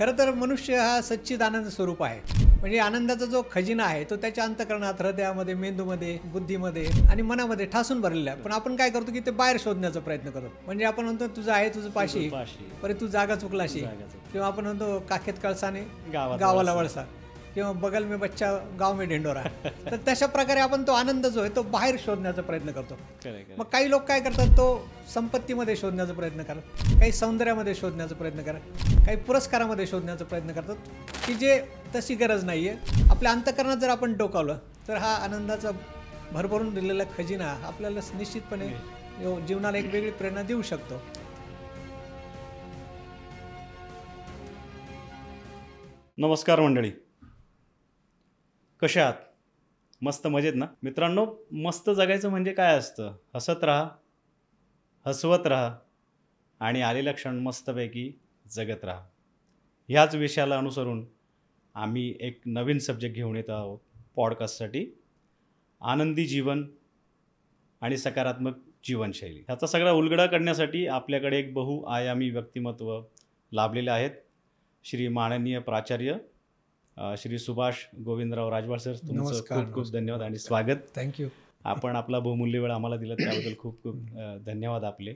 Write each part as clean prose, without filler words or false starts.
खरं तर मनुष्य हा सच्चिदानंद स्वरूप आहे. म्हणजे आनंदाचा जो खजिना आहे तो त्याच्या अंतःकरणात, हृदयामध्ये, मेंदूमध्ये, बुद्धीमध्ये आणि मनामध्ये ठासून भरलेला आहे. पण आपण काय करतो की ते बाहेर शोधण्याचा प्रयत्न करतो. म्हणजे आपण म्हणतो तुझं आहे तुझं पाशी, परंतु तू जागा चुकलाशी. किंवा आपण म्हणतो काखेत कळसाने गावाला वळसा, किंवा बगल में बच्चा गाव में ढिंडोरा. तर तशा प्रकारे आपण तो आनंद जो आहे तो बाहेर शोधण्याचा प्रयत्न करतो. मग काही लोक काय करतात, तो संपत्तीमध्ये शोधण्याचा प्रयत्न करतात, काही सौंदर्यामध्ये शोधण्याचा प्रयत्न करतात, काही पुरस्कारामध्ये शोधण्याचा प्रयत्न करतात की जे तशी गरज नाही आहे. आपल्या अंतःकरणात जर आपण डोकावलं तर हा आनंदाचा भरभरून दिलेला खजिना आपल्याला निश्चितपणे जीवनाला एक वेगळी प्रेरणा देऊ शकतो. नमस्कार मंडळी, कशा आहात? मस्त मजेत ना मित्रांनो? मस्त जगायचं म्हणजे काय असतं? हसत राहा, हसवत राहा आणि आलेला क्षण मस्तपैकी जगत राहा. ह्याच विषयाला अनुसरून आम्ही एक नवीन सब्जेक्ट घेऊन येत आहोत पॉडकास्टसाठी. आनंदी जीवन आणि सकारात्मक जीवनशैली ह्याचा सगळा उलगडा करण्यासाठी आपल्याकडे एक बहुआयामी व्यक्तिमत्व लाभलेले आहेत. श्री माननीय प्राचार्य श्री सुभाष गोविंदराव राजवाड सर, तुमचं खूप खूप धन्यवाद आणि स्वागत. थँक्यू. आपण आपला बहुमूल्य वेळ आम्हाला दिला त्याबद्दल खूप खूप धन्यवाद आपले.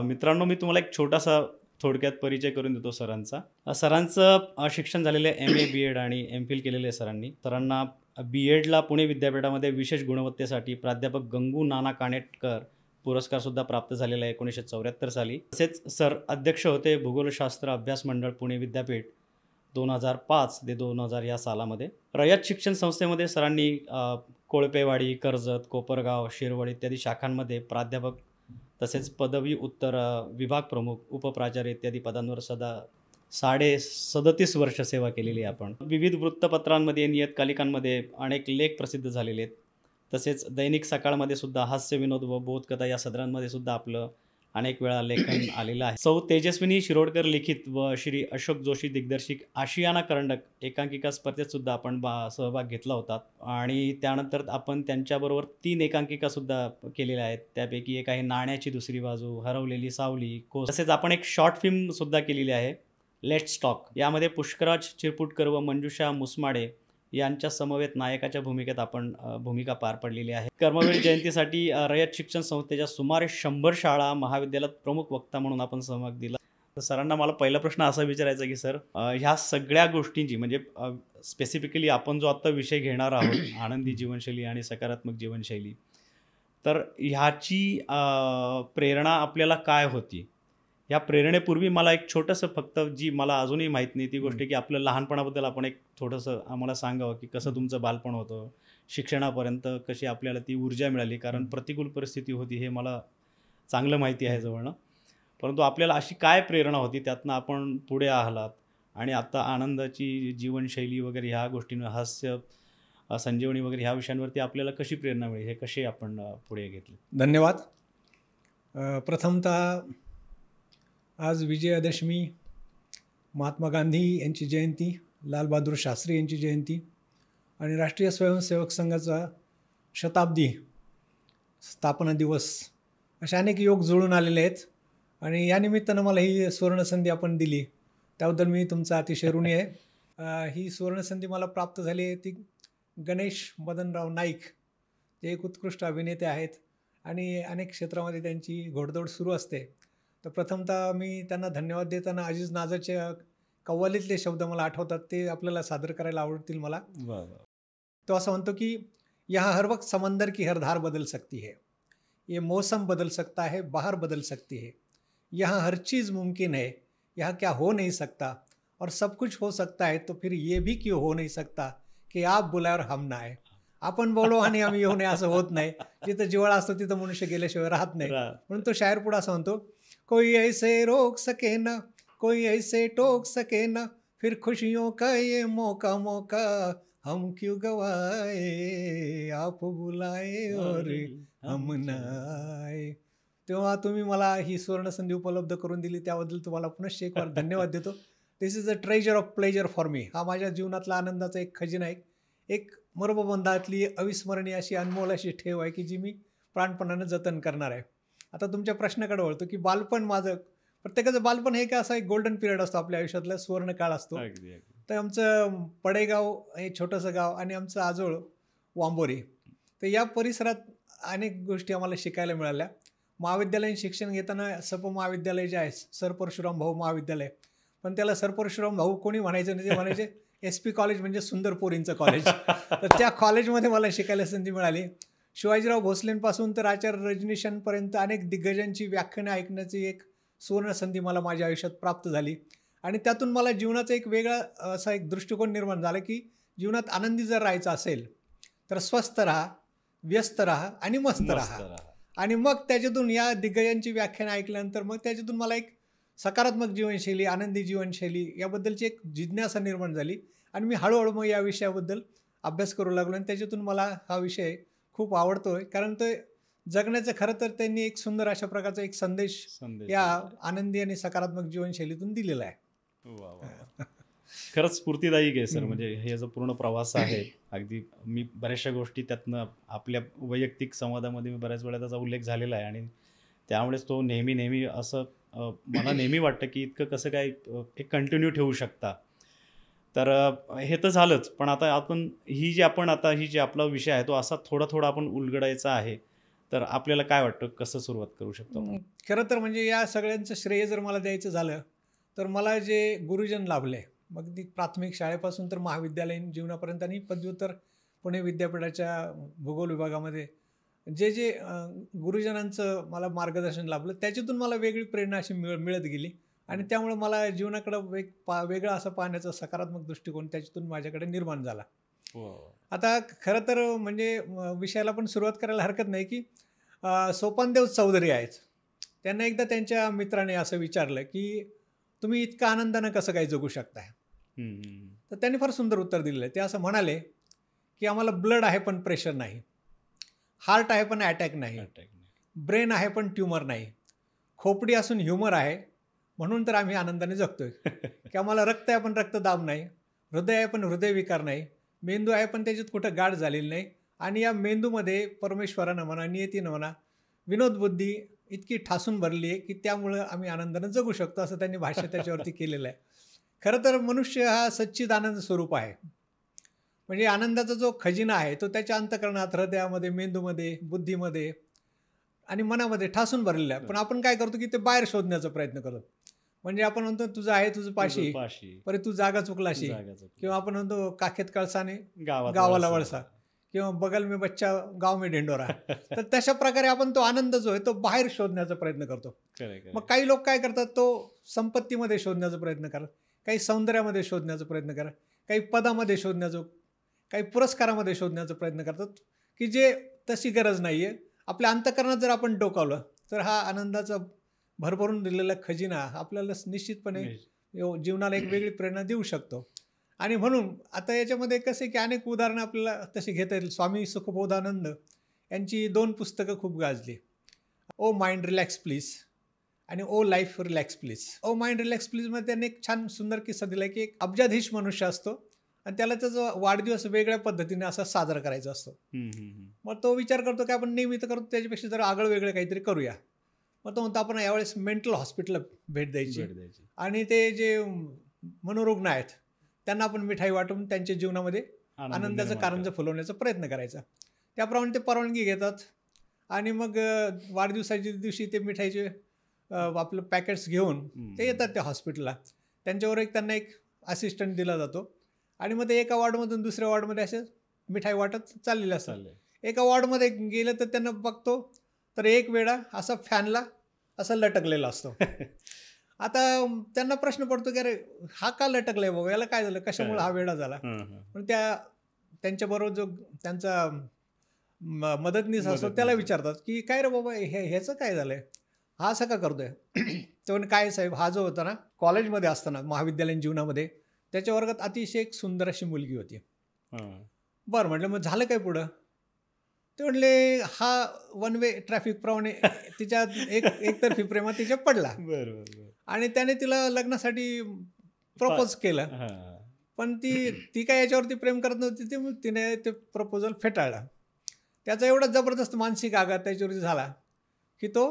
मित्रांनो, मी तुम्हाला एक छोटासा थोडक्यात परिचय करून देतो सरांचा. सरांचं शिक्षण झालेलं आहे MA BEd आणि MPhil केलेलं आहे सरांनी. सरांना BEdला पुणे विद्यापीठामध्ये विशेष गुणवत्तेसाठी प्राध्यापक गंगू नाना कानेटकर पुरस्कारसुद्धा प्राप्त झालेला आहे 1974 साली. तसेच सर अध्यक्ष होते भूगोलशास्त्र अभ्यास मंडळ पुणे विद्यापीठ 2005 ते 2000 या सालामध्ये. रयत शिक्षण संस्थेमध्ये सरांनी कोळपेवाडी, कर्जत, कोपरगाव, शिरवळ इत्यादी शाखांमध्ये प्राध्यापक तसेच पदवी उत्तर विभाग प्रमुख, उपप्राचार्य इत्यादी पदांवर 37 वर्ष सेवा केलेली आहे आपण. विविध वृत्तपत्रांमध्ये, नियतकालिकांमध्ये अनेक लेख प्रसिद्ध झालेले आहेत. तसेच दैनिक सकाळमध्ये सुद्धा हास्य, विनोद व बोधकथा या सदरांमध्ये सुद्धा आपलं अनेक वेळा लेखन आलेलं आहे. सौ तेजस्विनी शिरोडकर लिखित व श्री अशोक जोशी दिग्दर्शित आशियाना करंडक एकांकिका स्पर्धेत सुद्धा आपण सहभाग घेतला होता. आणि त्यानंतर आपण त्यांच्याबरोबर 3 एकांकिकासुद्धा केलेल्या आहेत. त्यापैकी एक आहे नाण्याची दुसरी बाजू, हरवलेली सावली, तसेच आपण एक शॉर्ट फिल्मसुद्धा केलेली आहे लेट्स टॉक. यामध्ये पुष्कराज चिरपुटकर व मंजुषा मुसमाडे यांच्या समवेत नायकाच्या भूमिकेत आपण भूमिका पार पडलेली आहे. कर्मवीर जयंतीसाठी रयत शिक्षण संस्थेच्या सुमारे 100 शाळा महाविद्यालयात प्रमुख वक्ता म्हणून आपण सहभाग दिला. तर सरांना मला पहिला प्रश्न असा विचारायचा की सर, ह्या सगळ्या गोष्टींची म्हणजे स्पेसिफिकली आपण जो आत्ता विषय घेणार आहोत आनंदी जीवनशैली आणि सकारात्मक जीवनशैली, तर ह्याची प्रेरणा आपल्याला काय होती? या प्रेरणेपूर्वी मला एक छोटंसं, फक्त जी मला अजूनही माहीत नाही ती गोष्ट की आपलं लहानपणाबद्दल आपण एक थोडंसं आम्हाला सांगावं की कसं तुमचं बालपण होतं, शिक्षणापर्यंत कशी आपल्याला ती ऊर्जा मिळाली. कारण प्रतिकूल परिस्थिती होती हे मला चांगलं माहिती आहे जवळनं, परंतु आपल्याला अशी काय प्रेरणा होती, त्यातनं आपण पुढे आलात आणि आता आनंदाची जीवनशैली वगैरे ह्या गोष्टींवर, हास्य, संजीवनी वगैरे ह्या विषयांवरती आपल्याला कशी प्रेरणा मिळेल, हे कसे आपण पुढे घेतले? धन्यवाद. प्रथमतः आज विजयादशमी, महात्मा गांधी यांची जयंती, लालबहादूर शास्त्री यांची जयंती आणि राष्ट्रीय स्वयंसेवक संघाचा शताब्दी स्थापना दिवस, अशा अनेक योग जुळून आलेले आहेत. आणि या निमित्तानं मला ही सुवर्णसंधी आपण दिली त्याबद्दल मी तुमचा अतिशय ऋणी आहे. ही सुवर्णसंधी मला प्राप्त झाली आहे ती गणेश मदनराव नाईक, जे एक उत्कृष्ट अभिनेते आहेत आणि अनेक क्षेत्रामध्ये त्यांची घोडदौड सुरू असते. तर प्रथमतः मी त्यांना धन्यवाद देताना अजीज नाझरचे कव्वालीतले शब्द मला आठवतात, ते आपल्याला सादर करायला आवडतील मला. तो असं म्हणतो की यहाँ हर वक्त समंदर की हर धार बदल सकती है, ये मौसम बदल सकता है, बाहर बदल सकती है, यहाँ हर चीज़ मुमकिन है, यहाँ क्या हो नहीं सकता, और सब कुछ हो सकता है, तो फिर ये भी क्यों हो नहीं सकता की आप बुलावर हम ना आहे. आपण बोलू आणि आम्ही येऊ नये असं होत नाही. जिथं जिव्हाळा असतो तिथं मनुष्य गेल्याशिवाय राहत नाही. म्हणून तो शायर पुढं असं म्हणतो, कोई ऐसे रोक सके ना, कोई ऐसे टोक सके ना, फिर खुशियों का ये मौका मौका हम क्यों गवाए, आप बुलाए और हम नाए. तेव्हा तुम्ही मला ही सुवर्णसंधी उपलब्ध करून दिली त्याबद्दल तुम्हाला पुनश्च एक वार धन्यवाद देतो. This is a treasure of pleasure for me. हा माझ्या जीवनातला आनंदाचा एक खजिना आहे, एक मर्मबंधातली अविस्मरणीय अशी अनमोल अशी ठेव आहे की जी मी प्राणपणानं जतन करणार आहे. आता तुमच्या प्रश्नाकडे वळतो की बालपण माझं प्रत्येकाचं बालपण हे काय असा एक गोल्डन पिरियड असतो आपल्या आयुष्यातला, सुवर्ण काळ असतो. अगदी अगदी. तर आमचं पडेगाव हे छोटंसं गाव आणि आमचं आजोळ वांबोरी, तर या परिसरात अनेक गोष्टी आम्हाला शिकायला मिळाल्या. महाविद्यालयीन शिक्षण घेताना सप महाविद्यालय जे आहे, सर परशुराम भाऊ महाविद्यालय, पण त्याला सर परशुराम भाऊ कोणी म्हणायचं नाही, ते म्हणायचे SP कॉलेज, म्हणजे सुंदर पोरींचं कॉलेज. तर त्या कॉलेजमध्ये मला शिकायला संधी मिळाली. शिवाजीराव भोसलेंपासून तर आचार्य रजनीशांपर्यंत अनेक दिग्गजांची व्याख्यानं ऐकण्याची एक सुवर्ण संधी मला माझ्या आयुष्यात प्राप्त झाली. आणि त्यातून मला जीवनाचा एक वेगळा असा एक दृष्टिकोन निर्माण झाला की जीवनात आनंदी जर राहायचं असेल तर स्वस्थ राहा, व्यस्त राहा आणि मस्त राहा. आणि मग त्याच्यातून या दिग्गजांची व्याख्यानं ऐकल्यानंतर मग त्याच्यातून मला एक सकारात्मक जीवनशैली, आनंदी जीवनशैली याबद्दलची एक जिज्ञासा निर्माण झाली. आणि मी हळूहळू मग या विषयाबद्दल अभ्यास करू लागलो आणि त्याच्यातून मला हा विषय खूप आवडतो आहे. कारण ते जगण्याचं खरं तर त्यांनी एक सुंदर अशा प्रकारचा एक संदेश या आनंदी आणि सकारात्मक जीवनशैलीतून दिलेला आहे. खरंच स्फूर्तिदायक आहे सर. म्हणजे हे जो पूर्ण प्रवास आहे, अगदी मी बऱ्याचशा गोष्टी त्यातनं आपल्या वैयक्तिक संवादामध्ये मी बऱ्याच वेळा त्याचा उल्लेख झालेला आहे आणि त्यामुळेच तो नेहमी असं मला नेहमी वाटतं की इतकं कसं काय एक कंटिन्यू ठेवू शकता. तर हे तर झालंच, पण आता आपण ही जी आपला विषय आहे तो असा थोडा आपण उलगडायचा आहे, तर आपल्याला काय वाटतं कसं सुरुवात करू शकतो? खरं तर म्हणजे या सगळ्यांचं श्रेय जर मला द्यायचं झालं तर मला जे गुरुजन लाभले, मग ती प्राथमिक शाळेपासून तर महाविद्यालयीन जीवनापर्यंत आणि पदव्युत्तर पुणे विद्यापीठाच्या भूगोल विभागामध्ये जे गुरुजनांचं मला मार्गदर्शन लाभलं, त्याच्यातून मला वेगळी प्रेरणा अशी मिळत गेली. आणि त्यामुळे मला जीवनाकडं वेगळा असं पाहण्याचा सकारात्मक दृष्टिकोन त्याच्यातून माझ्याकडे निर्माण झाला. आता खरं तर म्हणजे विषयाला पण सुरुवात करायला हरकत नाही की सोपानदेव चौधरी आहेत, त्यांना एकदा त्यांच्या मित्राने असं विचारलं की तुम्ही इतकं आनंदानं कसं काय जगू शकताय. तर त्यांनी फार सुंदर उत्तर दिलेलं आहे. ते असं म्हणाले की आम्हाला ब्लड आहे पण प्रेशर नाही, हार्ट आहे पण अटॅक नाही, ब्रेन आहे पण ट्युमर नाही, खोपडी असून ह्युमर आहे, म्हणून तर आम्ही आनंदाने जगतोय. की आम्हाला रक्त आहे पण रक्तदाब नाही, हृदय आहे पण हृदयविकार नाही, मेंदू आहे पण त्याच्यात कुठं गाठ झालेली नाही, आणि या मेंदूमध्ये परमेश्वरानं म्हणा, नियतीनं म्हणा, विनोदबुद्धी इतकी ठासून भरली आहे की त्यामुळं आम्ही आनंदानं जगू शकतो, असं त्यांनी भाष्य त्याच्यावरती केलेलं आहे. खरं तर मनुष्य हा सच्चिदानंद स्वरूप आहे. म्हणजे आनंदाचा जो खजिना आहे तो त्याच्या अंतःकरणात, हृदयामध्ये, मेंदूमध्ये, बुद्धीमध्ये आणि मनामध्ये ठासून भरलेला आहे. पण आपण काय करतो की ते बाहेर शोधण्याचा प्रयत्न करतो. म्हणजे आपण म्हणतो तुझं आहे तुझं पाशी, पर तू जागा चुकलाशी, किंवा आपण म्हणतो काखेत कळसाने गावाला वळसा, किंवा बगल में बच्चा गाव में ढेंडोरा. तर तशा प्रकारे आपण तो आनंद जो आहे तो बाहेर शोधण्याचा प्रयत्न करतो. मग काही लोक काय करतात, तो संपत्तीमध्ये शोधण्याचा प्रयत्न करतात, काही सौंदर्यामध्ये शोधण्याचा प्रयत्न करतात, काही पदामध्ये शोधण्याचं, काही पुरस्कारामध्ये शोधण्याचा प्रयत्न करतात, की जे तशी गरज नाही आहे. आपल्या अंतःकरणात जर आपण डोकावलं तर हा आनंदाचा भरभरून दिलेला खजिना आपल्याला निश्चितपणे जीवनाला एक वेगळी प्रेरणा देऊ शकतो. आणि म्हणून आता याच्यामध्ये कसं की अनेक उदाहरणं आपल्याला तशी घेता येतील. स्वामी सुखबोधानंद यांची 2 पुस्तकं खूप गाजली, ओ माइंड रिलॅक्स प्लीज आणि oh life relax please. Oh mind relax प्लीजमध्ये त्यांनी एक छान सुंदर किस्सा दिला की एक अब्जाधीश मनुष्य असतो आणि त्याला त्याचा वाढदिवस वेगळ्या पद्धतीने असा साजरा करायचा असतो. मग तो विचार करतो की आपण नेहमी तर करतो त्याच्यापेक्षा जरा आगळं वेगळं काहीतरी करूया. मग तो म्हणतो आपण यावेळेस मेंटल हॉस्पिटलला भेट द्यायची आणि ते जे मनोरुग्ण आहेत त्यांना आपण मिठाई वाटून त्यांच्या जीवनामध्ये आनंदाचं कारंज फुलवण्याचा प्रयत्न करायचा. त्याप्रमाणे ते परवानगी घेतात आणि मग वाढदिवसाच्या दिवशी ते मिठाईचे आपलं पॅकेट्स घेऊन ते येतात त्या हॉस्पिटलला. त्यांच्यावर त्यांना एक असिस्टंट दिला जातो आणि मग ते एका वॉर्डमधून दुसऱ्या वॉर्डमध्ये असे मिठाई वाटत चाललेले असतात. एका वॉर्डमध्ये गेलं तर त्यांना बघतो तर एक वेळा असा फॅनला असा लटकलेला असतो. आता त्यांना प्रश्न पडतो की अरे हा का लटकलाय बाबा, याला काय झालं, कशामुळे हा वेडा झाला. पण त्यांच्याबरोबर जो त्यांचा मदतनीस असतो त्याला विचारतात की काय रे बाबा ह्याचं काय झालंय, हा असं का करतोय. ते म्हणजे काय साहेब, हा जो होता ना कॉलेजमध्ये असताना महाविद्यालयीन जीवनामध्ये त्याच्या वर्गात अतिशय एक सुंदर अशी मुलगी होती. बरं म्हटलं मग झालं काय पुढं. ते म्हणले हा वन वे ट्रॅफिक प्रमाणे तिच्या एकतर्फी प्रेमात तिच्या पडला आणि त्याने तिला लग्नासाठी प्रपोज केलं. पण ती काय याच्यावरती प्रेम करत नव्हती, तिने ते प्रपोजल फेटाळला. त्याचा एवढा जबरदस्त मानसिक आघात त्याच्यावरती झाला की तो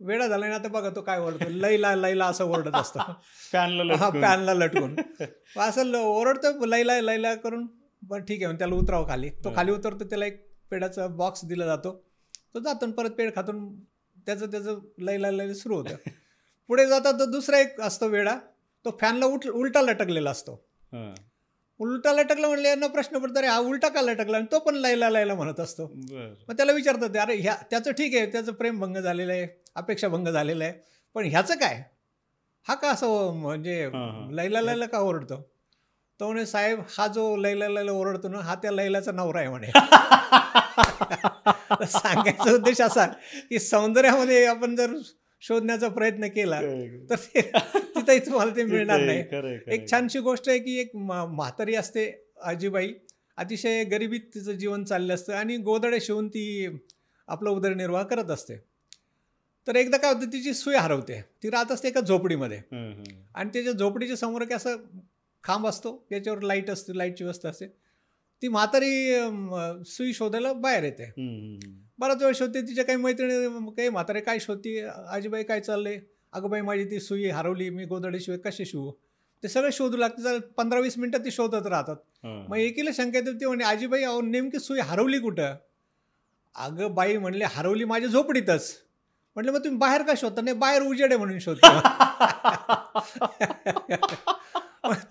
वेडा झाला ना आता बघा तो काय ओरडतो, लैला लैला असं ओरडत असतो. फॅनला पॅनला लटकून असं ओरडतो लैला लैला करून. बरं ठीक आहे मग त्याला उतरावं खाली. तो खाली उतरतो, त्याला एक पेडाचा बॉक्स दिला जातो, तो जातो परत पेड खातून त्याचं लैला लैला सुरू होतं. पुढे जातात तर दुसरा एक असतो वेडा, तो फॅनला उलटा लटकलेला असतो. उलटा लटकला म्हणले यांना प्रश्न पडतो, अरे हा उलटा का लटकला, आणि तो पण लैला लैला म्हणत असतो. मग त्याला विचारतात, अरे त्याचं ठीक आहे, त्याचं प्रेमभंग झालेलं आहे, अपेक्षाभंग झालेलं आहे, पण ह्याचं काय, हा का असं म्हणजे लैला लैला का ओरडतो. तो म्हणे साहेब हा जो लैला लैला ओरडतो ना हा त्या लैलाचा नवरा आहे म्हणे. सांगायचा उद्देश असा की सौंदर्यामध्ये आपण जर शोधण्याचा प्रयत्न केला तर तिथंही तुम्हाला ते मिळणार नाही. एक छानशी गोष्ट आहे की एक म्हातारी असते आजीबाई, अतिशय गरिबीत तिचं जीवन चाललं असतं आणि गोधडे शिवून ती आपला उदरनिर्वाह करत असते. तर एकदा काय होतं, तिची सुई हरवते. ती राहत असते एका झोपडीमध्ये आणि त्याच्या झोपडीच्या समोर एक असं खांब असतो, त्याच्यावर लाईट असते, लाईटची व्यवस्था असते. ती म्हातारी सुई शोधायला बाहेर येते. बराच वेळ शोधते, तिच्या काही मैत्रिणी काही म्हातारे काय शोधते, आजीबाई काय चाललंय, अगं बाई माझी ती सुई हरवली, मी गोधडीशिवाय कसे शिवू. ते सगळे शोधू लागते. 15-20 मिनिटं ती शोधत राहतात. मग एकीला शंका येते, ती म्हणजे आजीबाई अहो नेमकी सुई हरवली कुठं. अगं बाई म्हणले हरवली माझ्या झोपडीतच. म्हटलं मग तुम्ही बाहेर का शोधता. नाही बाहेर उजेड आहे म्हणून शोधतो.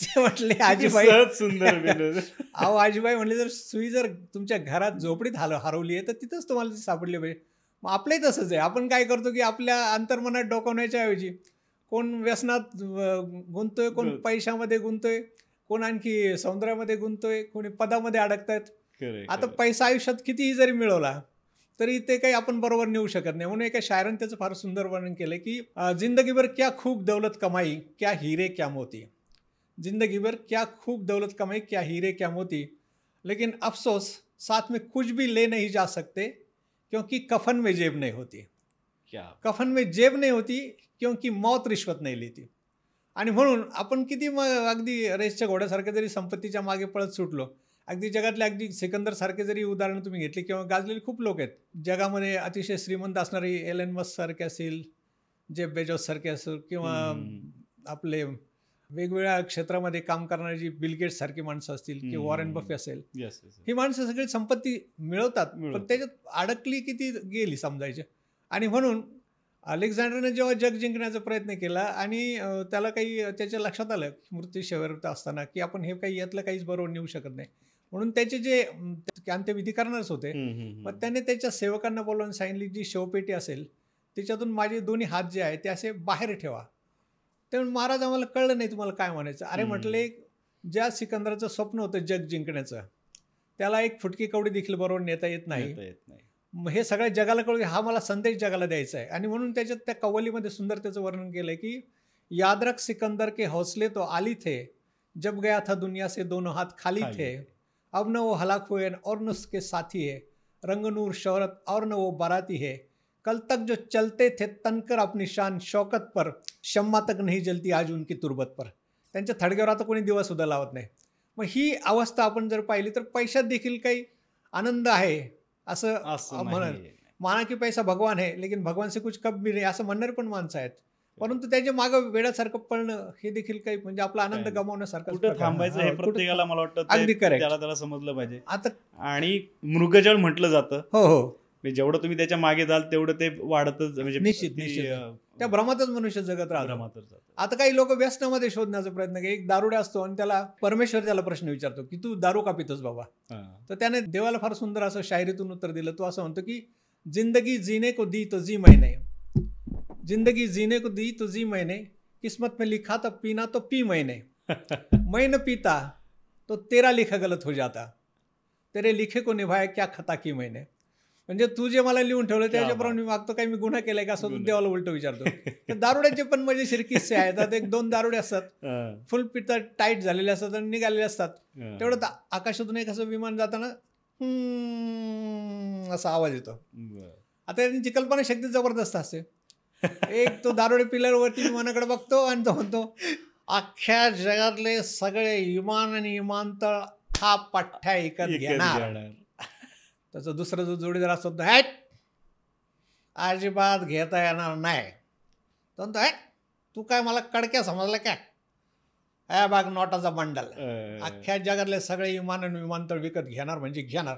ते म्हटले आजीबाई सुंदर अहो आजीबाई म्हणले जर सुई जर तुमच्या घरात झोपडीत हरवली आहे तर तिथंच तुम्हाला ती सापडली पाहिजे. मग आपलंही तसंच आहे. आपण काय करतो की आपल्या अंतर्मनात डोकावण्याच्या ऐवजी कोण व्यसनात गुंततोय, कोण पैशामध्ये गुंततोय, कोण आणखी सौंदर्यामध्ये गुंततोय, कोणी पदामध्ये अडकतायत. आता पैसा आयुष्यात कितीही जरी मिळवला तरी ते काही आपण बरोबर नेऊ शकत नाही. म्हणून एका शायरानं त्याचं फार सुंदर वर्णन केलं की जिंदगी भर क्या खूब दौलत कमाई, क्या हीरे क्या मोती. जिंदगी भर क्या खूब दौलत कमाई, क्या हीरे क्या मोती, लेकिन अफसोस साथ में कुछ भी ले नहीं जा सकते क्योंकि कफन में जेब नहीं होती. क्या कफन में जेब नहीं होती क्योंकि मौत रिश्वत नाही लेती. आणि म्हणून आपण किती मग अगदी रेसच्या घोड्यासारखे जरी संपत्तीच्या मागे पळत सुटलो, अगदी जगातले अगदी सिकंदरसारखे जरी उदाहरणं तुम्ही घेतली किंवा गाजलेली खूप लोक आहेत जगामध्ये, अतिशय श्रीमंत असणारी एलन मस्क सारखे असतील, जेफ बेजोस सारखे असेल, किंवा आपले वेगवेगळ्या क्षेत्रामध्ये काम करणारी जी बिल गेट्स सारखी माणसं असतील किंवा वॉरेन बफे असेल, ही माणसं सगळी संपत्ती मिळवतात पण त्याच्यात अडकली की ती गेली समजायची. आणि म्हणून अलेक्झांडरने जेव्हा जग जिंकण्याचा प्रयत्न केला आणि त्याला काही त्याच्या लक्षात आलं मृत्यूशेवर असताना की आपण हे काही यातलं काहीच बरोबर नेऊ शकत नाही, म्हणून त्याचे जे अंत्यविधी करणारच होते, मग त्याने त्याच्या सेवकांना बोलवून सांगितली जी शवपेटी असेल त्याच्यातून माझे दोन्ही हात जे आहे ते असे बाहेर ठेवा. तेव्हा महाराज आम्हाला कळलं नाही तुम्हाला काय म्हणायचं. अरे म्हटले ज्या सिकंदराचं स्वप्न होतं जग जिंकण्याचं त्याला एक फुटकी कवडी देखील बरोबर नेता येत नाही. हे सगळ्या जगाला कळू हा मला संदेश जगाला द्यायचा आहे. आणि म्हणून त्याच्यात त्या कव्वालीमध्ये सुंदर त्याचं वर्णन केलं आहे की याद रख सिकंदर के हौसले तो आली थे, जब गया था दुनिया से दोनों हाथ खाली थे, अब न वो हलाक हुए और न उसके साथी है, रंग नूर शौहरत और न वो बाराती है, कल तक जो चलते थे तनकर अपनी शान शौकत पर, शम्मा तक नहीं जलती आज उनकी तुरबत पर. त्यांच्या थडग्यावर आता कोणी दिवा सुद्धा लावत नाही. मग ही अवस्था आपण जर पाहिली तर पैशात देखील काही आनंद आहे असं म्हणत. माना की पैसा भगवान है लेकिन भगवान से कुछ कम भी नाही असं म्हणणारे पण माणसं आहेत, परंतु त्याच्या मागं वेळासारखं पळणं हे देखील काही म्हणजे आपला आनंद गमावण्यासारखं. कुठं थांबायचं हे प्रत्येकाला मला वाटतं अगदी करेक्ट त्याला समजलं पाहिजे. आता आणि मृगजळ म्हटलं जातं. हो हो, जेवढं तुम्ही त्याच्या मागे जाल तेवढं ते वाढतच, म्हणजे निश्चित त्या भ्रमातच मनुष्य जगत राहतो. आता काही लोक व्यसनामध्ये शोधण्याचा प्रयत्न केला. एक दारुडा असतो आणि त्याला परमेश्वर त्याला प्रश्न विचारतो की तू दारू का पितोस बाबा. तर त्याने देवाला फार सुंदर असं शायरीतून उत्तर दिलं. तो असं म्हणतो की जिंदगी जीने को दी तो जी मैंने, जिंदगी जीने को दी तो जी मैंने, किस्मत में लिखा था पीना तो पी मैंने, मैं न पीता तो तेरा लिखा गलत हो जाता, तेरे लिखे को निभाया क्या खता की मैंने. म्हणजे तू जे मला लिहून ठेवलं त्याच्याप्रमाणे मी मागतो, काही मी गुन्हा केलाय का असं देवाला उलट विचारतो. तर दारुड्याचे पण मजेशीर किस्से आहेत. एक दोन दारुडे असतात फुल पिता टाईट झालेले असतात आणि निघालेले असतात. तेवढं आकाशातून एक असं विमान जाताना असा आवाज येतो. आता त्यांची कल्पना शक्ती जबरदस्त असते. एक तो दारुडे पिलरवरती विमानाकडे बघतो आणि तो म्हणतो अख्ख्या जगातले सगळे विमान आणि विमानतळ हा पठ्ठ्या ऐकत घेणार. त्याचा दुसरा जो जोडीदार असतो हॅट अजिबात घेता येणार नाही. तो म्हणतो, "हे, तू काय मला कडक्या समजलं काय? हे बघ नोटाचा बंडल. अख्ख्या जगातले सगळे विमान आणि विमानतळ विकत घेणार म्हणजे घेणार."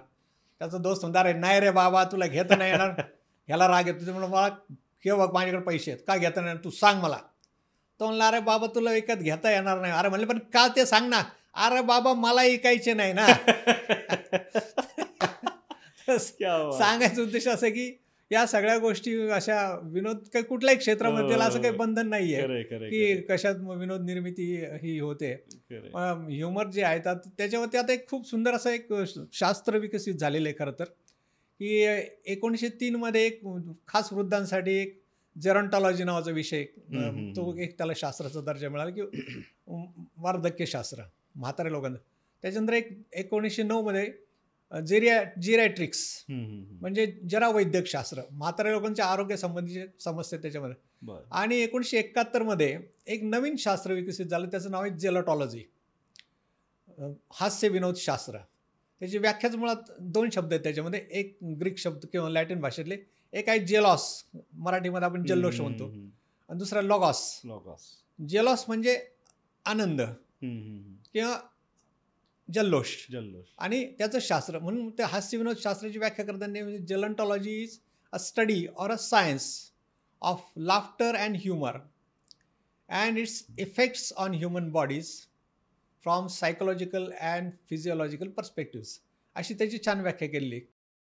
त्याचा दोस्त म्हणतो, "अरे नाही रे बाबा, तुला घेता नाही येणार." ह्याला राग येतो. म्हणून मला बघ माझ्याकडे पैसे आहेत, का घेता नाही तू सांग मला. तो म्हणला, "अरे बाबा तुला विकत घेता येणार नाही." अरे म्हणले, "पण का ते सांग ना." "अरे बाबा मला ऐकायचे नाही ना." क्या बात. सांगायचा उद्देश असं की या सगळ्या गोष्टी अशा विनोद काही कुठल्याही क्षेत्रामध्ये त्याला असं काही बंधन नाही आहे खरंय, खरंय, की कशात विनोद निर्मिती ही होते. खरंय. ह्युमर जे आहे त्याच्यावरती आता एक खूप सुंदर असं एक शास्त्र विकसित झालेलं आहे खरं तर, की 1903 मध्ये एक खास वृद्धांसाठी एक जेरॉन्टॉलॉजी नावाचा विषय तो एक त्याला शास्त्राचा दर्जा मिळाला की वार्धक्यशास्त्र म्हाताऱ्या लोकांचं. त्याच्यानंतर एक 1909 मध्ये जिरॅट्रिक्स म्हणजे जरा वैद्यकशास्त्र म्हाताऱ्या लोकांच्या आरोग्यासंबंधीचे समस्या त्याच्यामध्ये. बरं. आणि 1971 मध्ये एक नवीन शास्त्र विकसित झालं, त्याचं नाव आहे जेलॉटॉलॉजी, हास्य विनोद शास्त्र. त्याची व्याख्याच मुळात 2 शब्द आहेत त्याच्यामध्ये, एक ग्रीक शब्द किंवा लॅटिन भाषेतले, एक आहे जेलॉस, मराठीमध्ये आपण जल्लोष म्हणतो, आणि दुसरा लॉगॉस. जेलॉस म्हणजे आनंद किंवा जल्लोष, आणि त्याचं शास्त्र. म्हणून त्या हास्य विनोद शास्त्राची व्याख्या करताना gelotology is a study or a science of laughter and humour and its effects on human bodies from psychological and physiological perspectives, अशी त्याची छान व्याख्या केलेली.